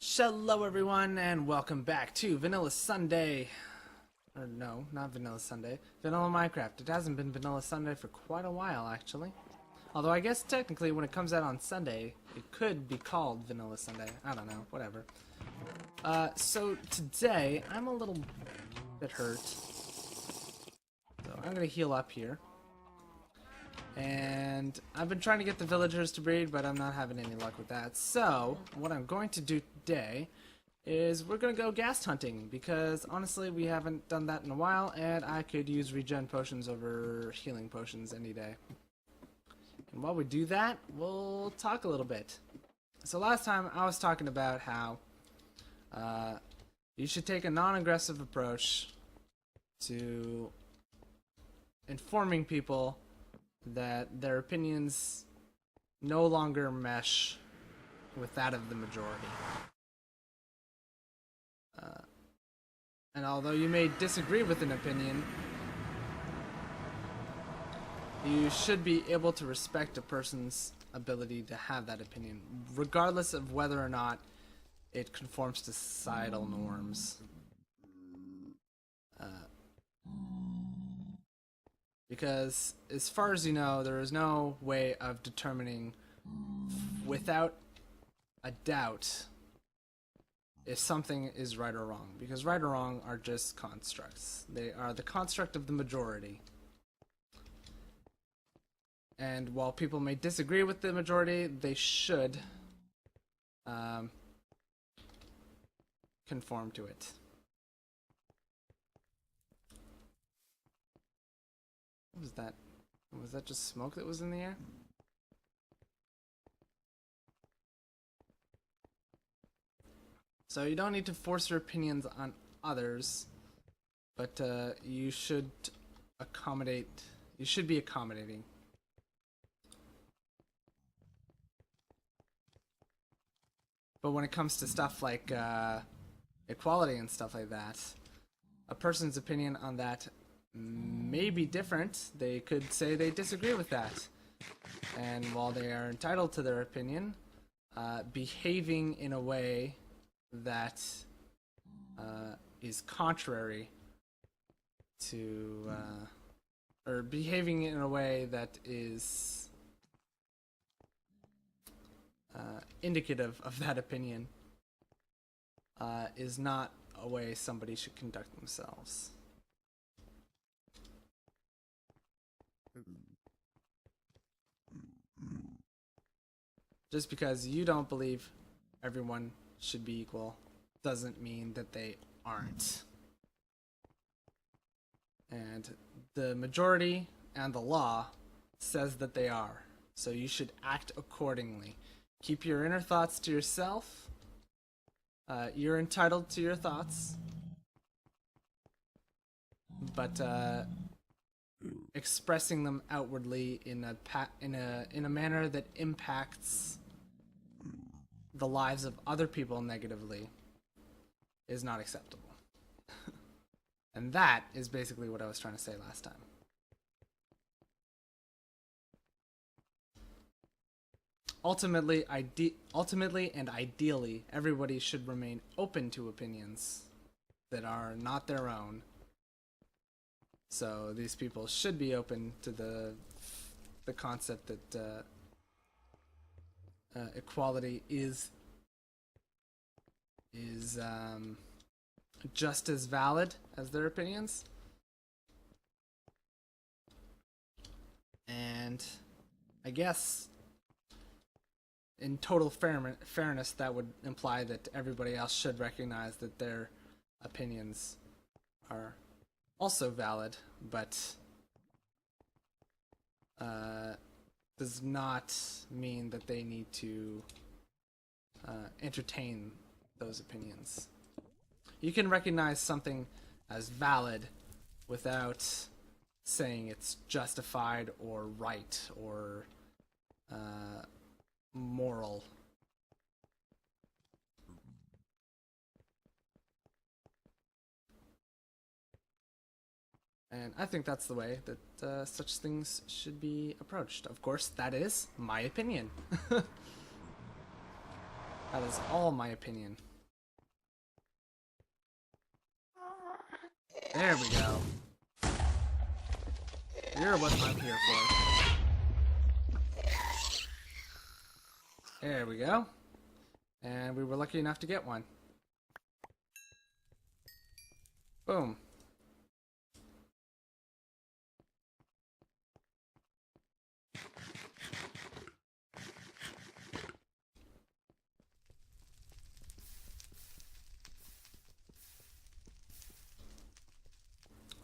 Hello everyone and welcome back to Vanilla Sunday. Or no, not Vanilla Sunday. Vanilla Minecraft. It hasn't been Vanilla Sunday for quite a while actually. Although I guess technically when it comes out on Sunday, it could be called Vanilla Sunday. I don't know, whatever. So today, I'm a little bit hurt. So I'm gonna heal up here. And I've been trying to get the villagers to breed, but I'm not having any luck with that. So, what I'm going to do today is we're going to go ghast hunting, because honestly we haven't done that in a while, and I could use regen potions over healing potions any day. And while we do that, we'll talk a little bit. So last time I was talking about how you should take a non-aggressive approach to informing people that their opinions no longer mesh with that of the majority. And although you may disagree with an opinion, you should be able to respect a person's ability to have that opinion, regardless of whether or not it conforms to societal norms. Because, as far as you know, there is no way of determining without a doubt if something is right or wrong. Because right or wrong are just constructs. They are the construct of the majority. And while people may disagree with the majority, they should conform to it. What was that? Was that just smoke that was in the air? So you don't need to force your opinions on others, but you should accommodate. You should be accommodating. But when it comes to stuff like equality and stuff like that, a person's opinion on that may be different. They could say they disagree with that. And while they are entitled to their opinion, behaving in a way that is contrary to, or behaving in a way that is indicative of that opinion is not a way somebody should conduct themselves. Just because you don't believe everyone should be equal doesn't mean that they aren't. And the majority and the law says that they are. So you should act accordingly. Keep your inner thoughts to yourself. You're entitled to your thoughts. But expressing them outwardly in a manner that impacts the lives of other people negatively is not acceptable. And that is basically what I was trying to say last time. Ultimately and ideally, everybody should remain open to opinions that are not their own. So these people should be open to the concept that equality is just as valid as their opinions. And I guess in total fairness, that would imply that everybody else should recognize that their opinions are also valid, but does not mean that they need to entertain those opinions. You can recognize something as valid without saying it's justified or right or moral. And I think that's the way that such things should be approached. Of course, that is my opinion. That is all my opinion. There we go. You're what I'm here for. There we go. And we were lucky enough to get one. Boom.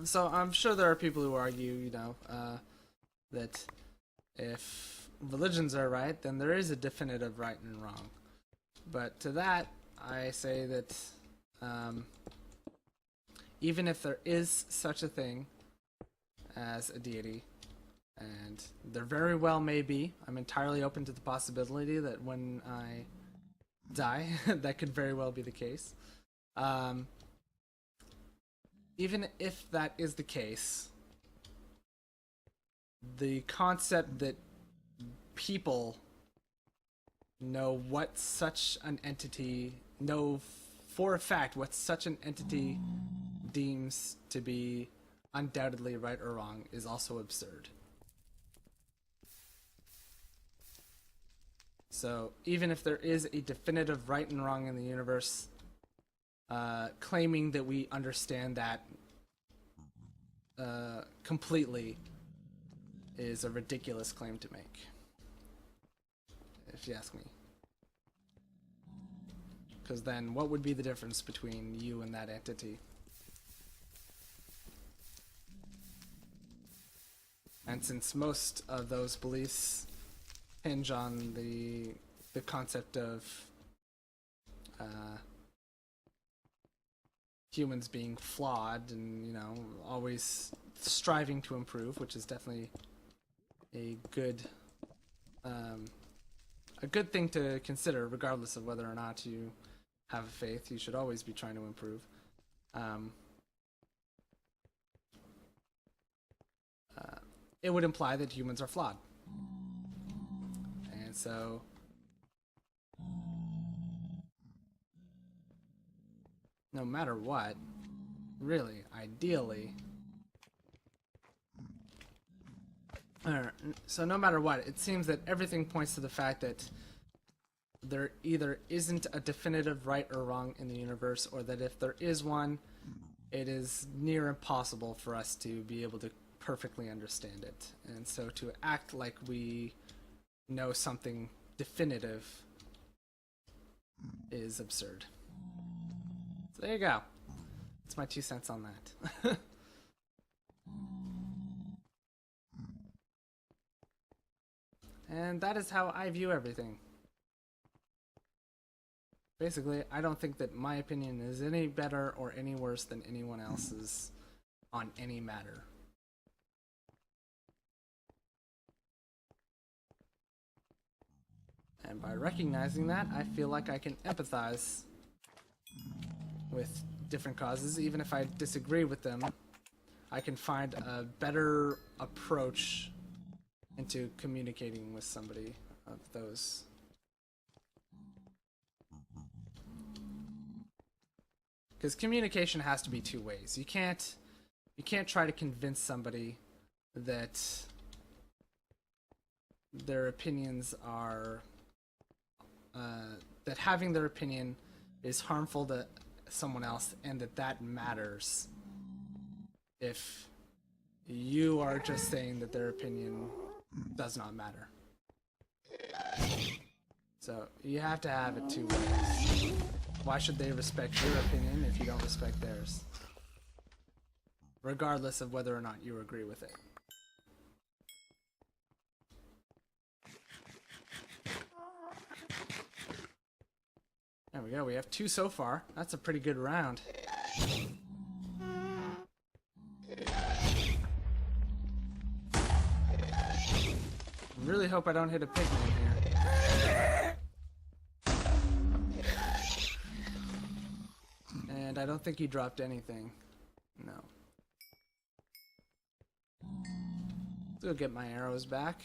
So I'm sure there are people who argue, you know, that if religions are right, then there is a definitive right and wrong. But to that, I say that even if there is such a thing as a deity, and there very well may be, I'm entirely open to the possibility that when I die, that could very well be the case. Even if that is the case, the concept that people know what such an entity, know for a fact what such an entity deems to be undoubtedly right or wrong is also absurd. So even if there is a definitive right and wrong in the universe, claiming that we understand that completely is a ridiculous claim to make, if you ask me. Because then what would be the difference between you and that entity? And since most of those beliefs hinge on the concept of humans being flawed and, you know, always striving to improve, which is definitely a good thing to consider, regardless of whether or not you have a faith. You should always be trying to improve. It would imply that humans are flawed. And so no matter what, really, ideally, so no matter what, it seems that everything points to the fact that there either isn't a definitive right or wrong in the universe, or that if there is one, it is near impossible for us to be able to perfectly understand it. And so to act like we know something definitive is absurd. So there you go. That's my 2 cents on that. And that is how I view everything. Basically, I don't think that my opinion is any better or any worse than anyone else's on any matter. And by recognizing that, I feel like I can empathize with different causes. Even if I disagree with them, I can find a better approach into communicating with somebody of those. Because communication has to be two ways. You can't try to convince somebody that their opinions are that having their opinion is harmful to someone else, and that matters if you are just saying that their opinion does not matter. So you have to have it two ways. Why should they respect your opinion if you don't respect theirs? Regardless of whether or not you agree with it. There we go, we have 2 so far. That's a pretty good round. Really hope I don't hit a pigman here. And I don't think he dropped anything. No. Let's go get my arrows back.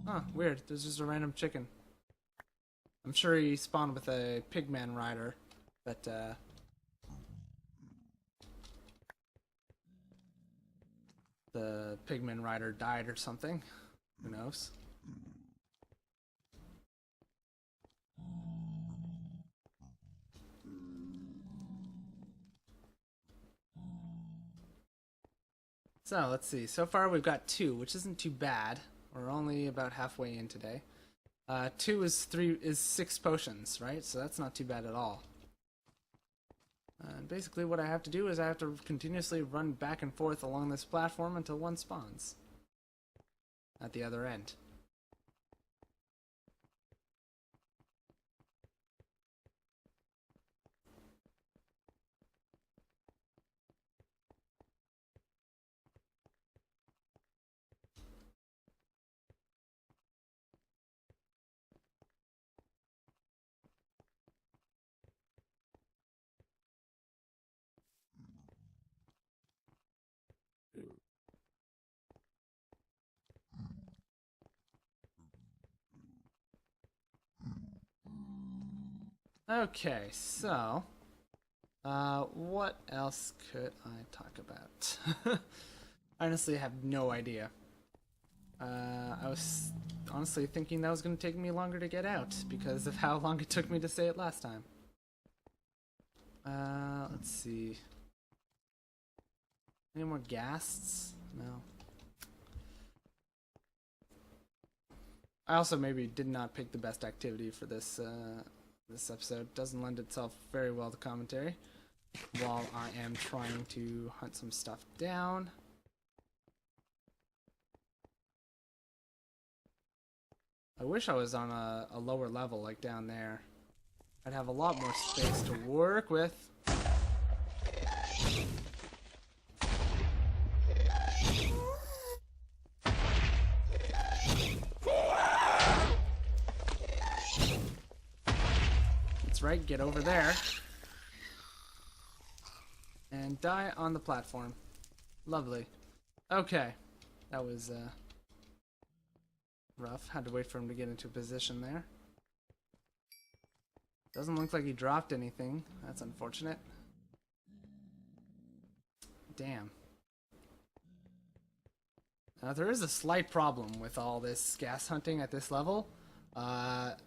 Huh, weird. There's just a random chicken. I'm sure he spawned with a pigman rider But the pigman rider died or something. Who knows? So let's see. So far we've got 2, which isn't too bad. We're only about halfway in today. 2 is 6 potions, right? So that's not too bad at all. And basically what I have to do is I have to continuously run back and forth along this platform until one spawns at the other end. Okay, so what else could I talk about? I honestly have no idea. I was honestly thinking that was going to take me longer to get out because of how long it took me to say it last time. Let's see. Any more ghasts? No. I also maybe did not pick the best activity for this this episode. Doesn't lend itself very well to commentary while I am trying to hunt some stuff down. I wish I was on a lower level like down there. I'd have a lot more space to work with. That's right, get over there. And die on the platform. Lovely. Okay. That was rough. Had to wait for him to get into position there. Doesn't look like he dropped anything. That's unfortunate. Damn. Now there is a slight problem with all this gas hunting at this level.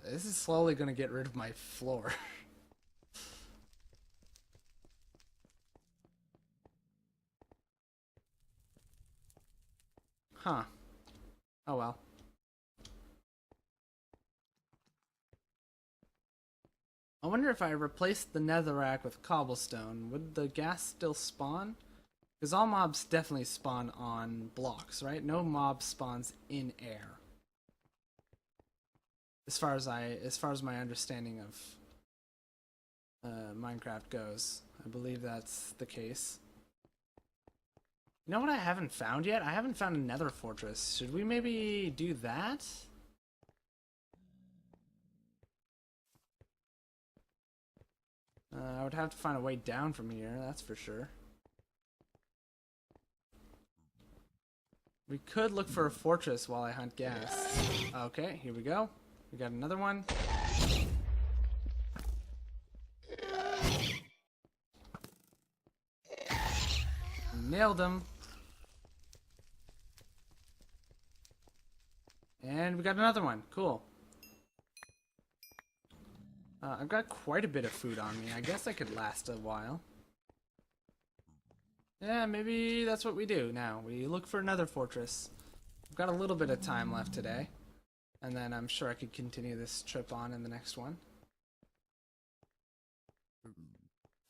This is slowly going to get rid of my floor. Huh. Oh well. I wonder if I replaced the netherrack with cobblestone, would the gas still spawn? Because all mobs definitely spawn on blocks, right? No mob spawns in air. As far as my understanding of Minecraft goes, I believe that's the case. You know what I haven't found yet? I haven't found a nether fortress. Should we maybe do that? I would have to find a way down from here, that's for sure. We could look for a fortress while I hunt gas. Okay, here we go. We got another one. Nailed him. And we got another one. Cool. I've got quite a bit of food on me. I guess I could last a while. Yeah, maybe that's what we do now. We look for another fortress. I've got a little bit of time left today. And then I'm sure I could continue this trip on in the next one.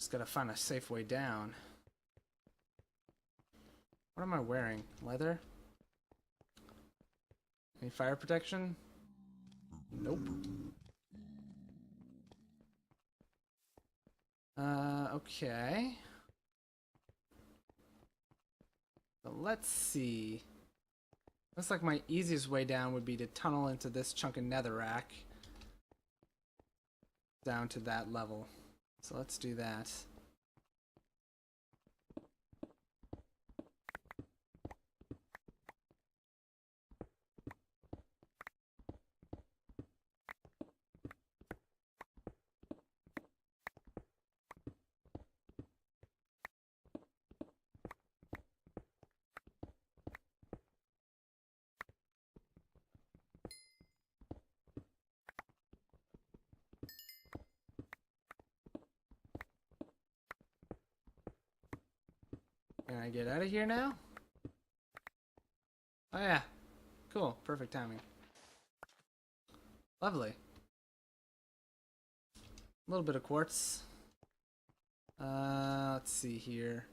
Just gotta find a safe way down. What am I wearing? Leather? Any fire protection? Nope. Okay. So let's see. Looks like my easiest way down would be to tunnel into this chunk of netherrack down to that level. So let's do that. Can I get out of here now? Oh yeah. Cool. Perfect timing. Lovely. A little bit of quartz. Let's see here.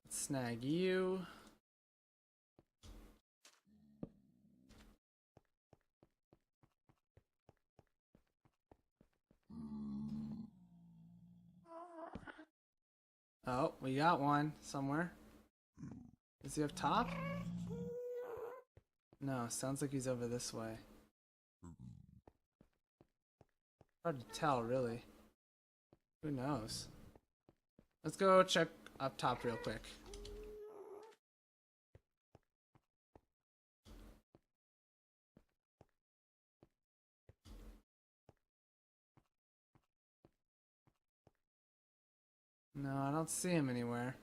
Let's snag you. Oh, we got one somewhere. Is he up top? No, sounds like he's over this way. Hard to tell, really. Who knows? Let's go check up top real quick. No, I don't see him anywhere.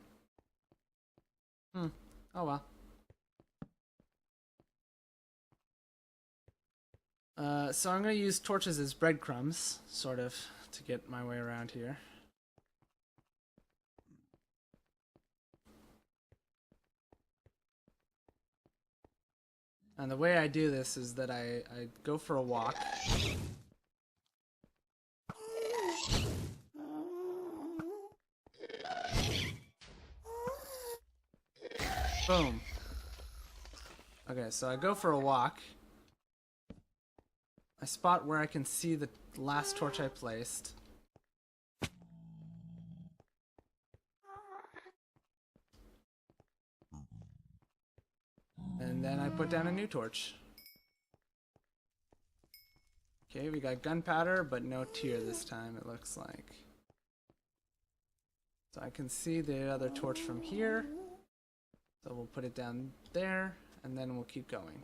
Oh well. So I'm going to use torches as breadcrumbs, sort of, to get my way around here. And the way I do this is that I go for a walk. Boom. Okay, so I go for a walk. I spot where I can see the last torch I placed. And then I put down a new torch. Okay, we got gunpowder, but no tier this time, it looks like. So I can see the other torch from here. So we'll put it down there, and then we'll keep going.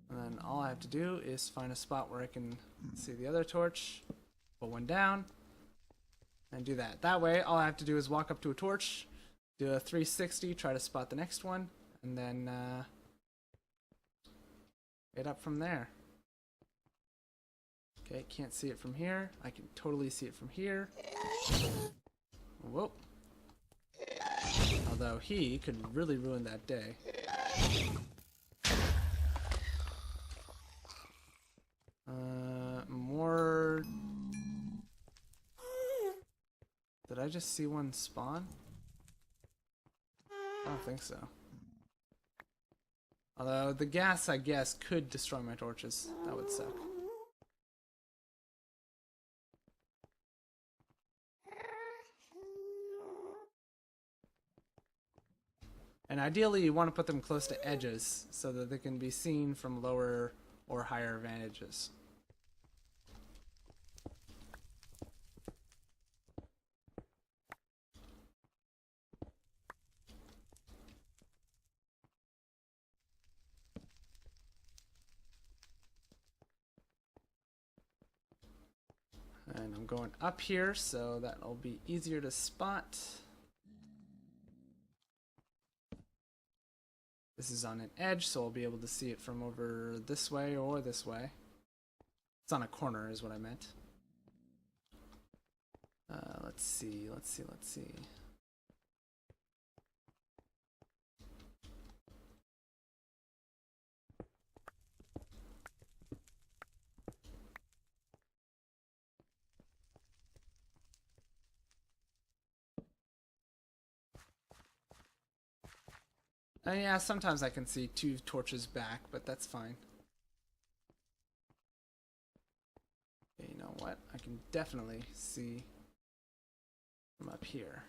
And then all I have to do is find a spot where I can see the other torch, put one down, and do that. That way, all I have to do is walk up to a torch, do a 360, try to spot the next one, and then get up from there. Okay, can't see it from here. I can totally see it from here. Whoa. Although he could really ruin that day. More... Did I just see one spawn? I don't think so. Although the gas, I guess, could destroy my torches. That would suck. And ideally you want to put them close to edges so that they can be seen from lower or higher vantages. And I'm going up here, so that'll be easier to spot. This is on an edge, so I'll be able to see it from over this way or this way. It's on a corner is what I meant. Let's see. Yeah, sometimes I can see two torches back, but that's fine. Okay, you know what? I can definitely see from up here.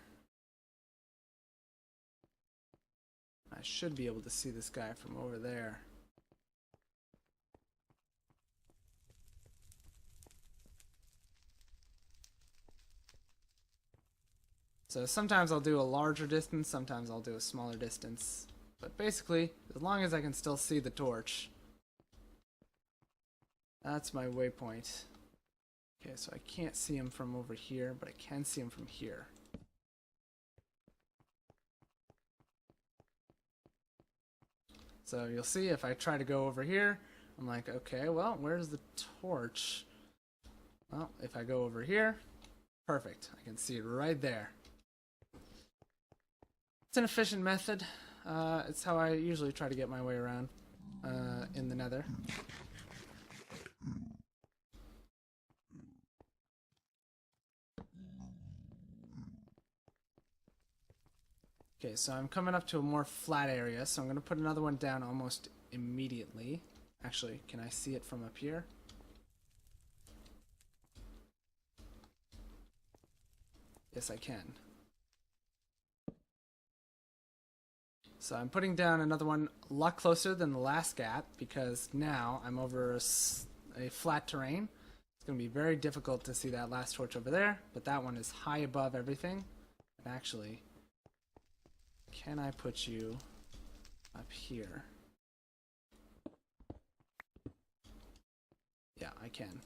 I should be able to see this guy from over there. So sometimes I'll do a larger distance, sometimes I'll do a smaller distance. But basically, as long as I can still see the torch, that's my waypoint. Okay, so I can't see him from over here, but I can see him from here. So you'll see if I try to go over here, I'm like, okay, well, where's the torch? Well, if I go over here, perfect. I can see it right there. It's an efficient method. It's how I usually try to get my way around in the Nether. Okay, so I'm coming up to a more flat area, so I'm going to put another one down almost immediately. Actually, can I see it from up here? Yes, I can. So I'm putting down another one a lot closer than the last gap, because now I'm over a flat terrain. It's going to be very difficult to see that last torch over there, but that one is high above everything. And actually, can I put you up here? Yeah, I can.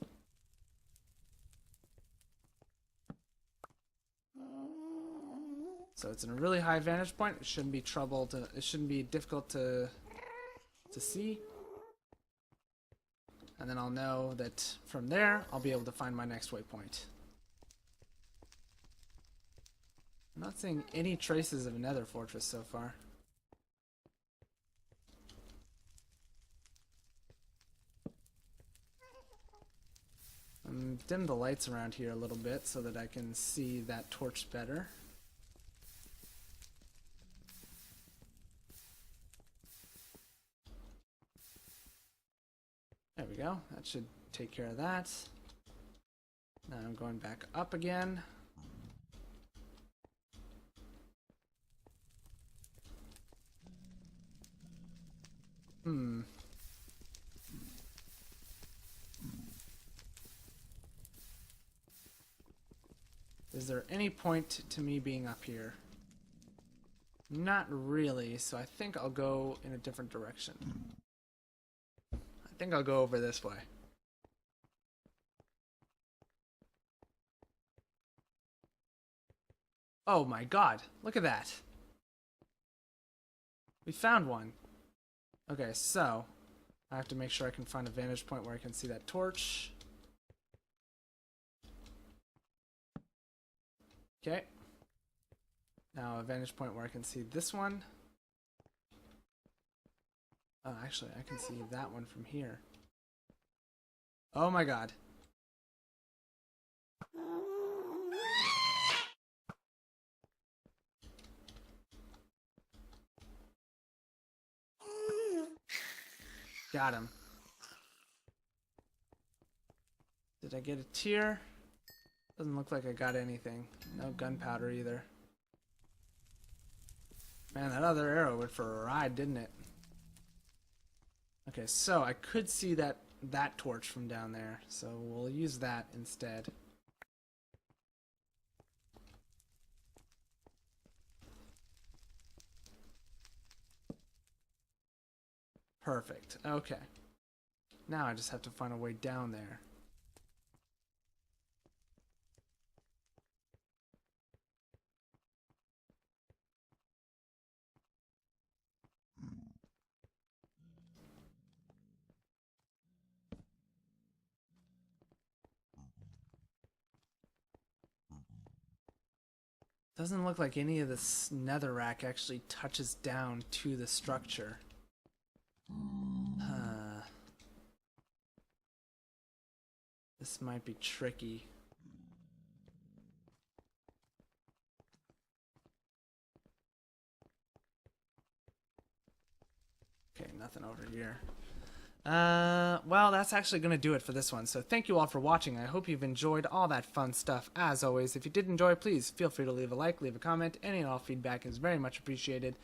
So it's in a really high vantage point. It shouldn't be it shouldn't be difficult to see. And then I'll know that from there I'll be able to find my next waypoint. I'm not seeing any traces of a nether fortress so far. Dim the lights around here a little bit so that I can see that torch better. There we go. That should take care of that. Now I'm going back up again. Is there any point to me being up here? Not really, so I think I'll go in a different direction. I think I'll go over this way. Oh my god, look at that. We found one. Okay, so I have to make sure I can find a vantage point where I can see that torch. Okay. Now a vantage point where I can see this one. Oh, actually, I can see that one from here. Oh my god. Got him. Did I get a tear? Doesn't look like I got anything. No gunpowder either. Man, that other arrow went for a ride, didn't it? Okay, so I could see that torch from down there, so we'll use that instead. Perfect. Okay. Now I just have to find a way down there. Doesn't look like any of this netherrack actually touches down to the structure. This might be tricky. Okay, nothing over here. Well, that's actually going to do it for this one. So thank you all for watching. I hope you've enjoyed all that fun stuff. As always, if you did enjoy, please feel free to leave a like, leave a comment. Any and all feedback is very much appreciated.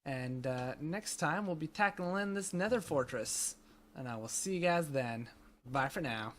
And next time, we'll be tackling this nether fortress. And I will see you guys then. Bye for now.